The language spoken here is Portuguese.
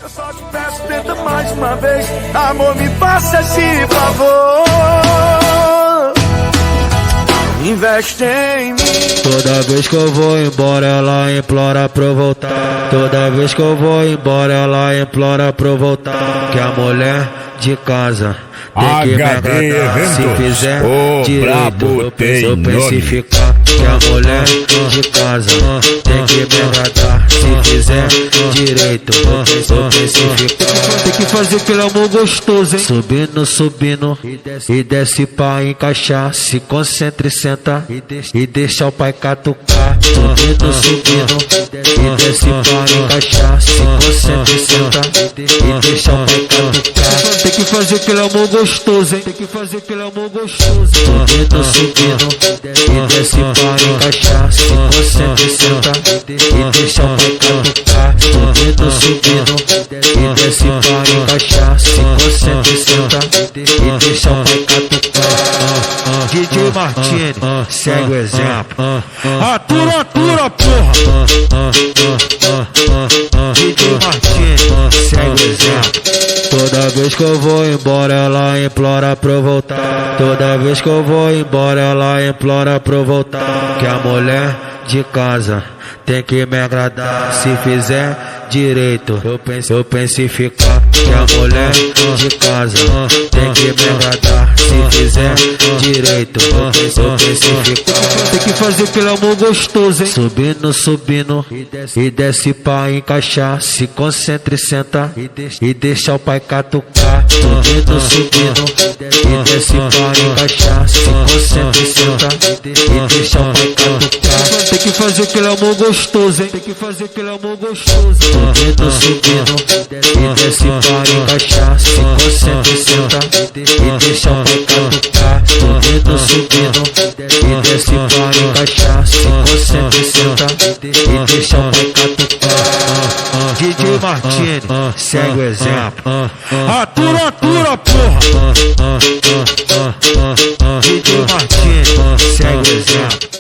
Eu só te peço, tenta mais uma vez. Amor, me faça esse favor. Investe em mim. Toda vez que eu vou embora, ela implora pra eu voltar. Toda vez que eu vou embora, ela implora pra eu voltar. Que a mulher de casa tem que me agradar. Se fizer direito, eu penso em ficar. Que a mulher de casa tem que me agradar. Se fizer direito, eu penso em ficar. Tem que fazer aquele amor gostoso, hein? Subindo, subindo e desce pra encaixar. Se concentra e senta e deixa o pai catucar. Subindo, subindo e desce pra encaixar. Se concentra e senta e deixa o pai catucar. Tem que fazer aquele amor gostoso, hein? Tem que fazer aquele amor gostoso. Subindo, subindo e desce pra encaixar. Se concentra e senta e deixa o pai catucar. Subindo, subindo e desce pra encaixar. Se concentra e senta e deixa o pai catucar. DJ Martini, segue o exemplo. Atura, atura, porra. DJ Martini, segue o exemplo. Toda vez que eu vou embora, ela implora pra eu voltar. Toda vez que eu vou embora, ela implora pra eu voltar. Que a mulher de casa tem que me agradar. Se fizer direito, eu penso em ficar. Que a mulher de casa tem que me agradar. Se fizer direito, eu penso em ficar. Tem que fazer aquele amor gostoso, hein? Subindo, subindo e desce pra encaixar. Se concentra e senta e deixa o pai catucar. Subindo, subindo e desce pra encaixar. Se concentra e senta e deixa o pai catucar. Tem que fazer aquele amor gostoso, hein? Tem que fazer aquele amor gostoso. Subindo, subindo e desce pra encaixar. Se concentra e senta e deixa o pai catucar. Subindo, subindo e desce pra encaixar. Se concentra e senta e deixa o pai catucar. DJ Martini, segue o exemplo. Atura, atura, porra. DJ Martini, segue o exemplo.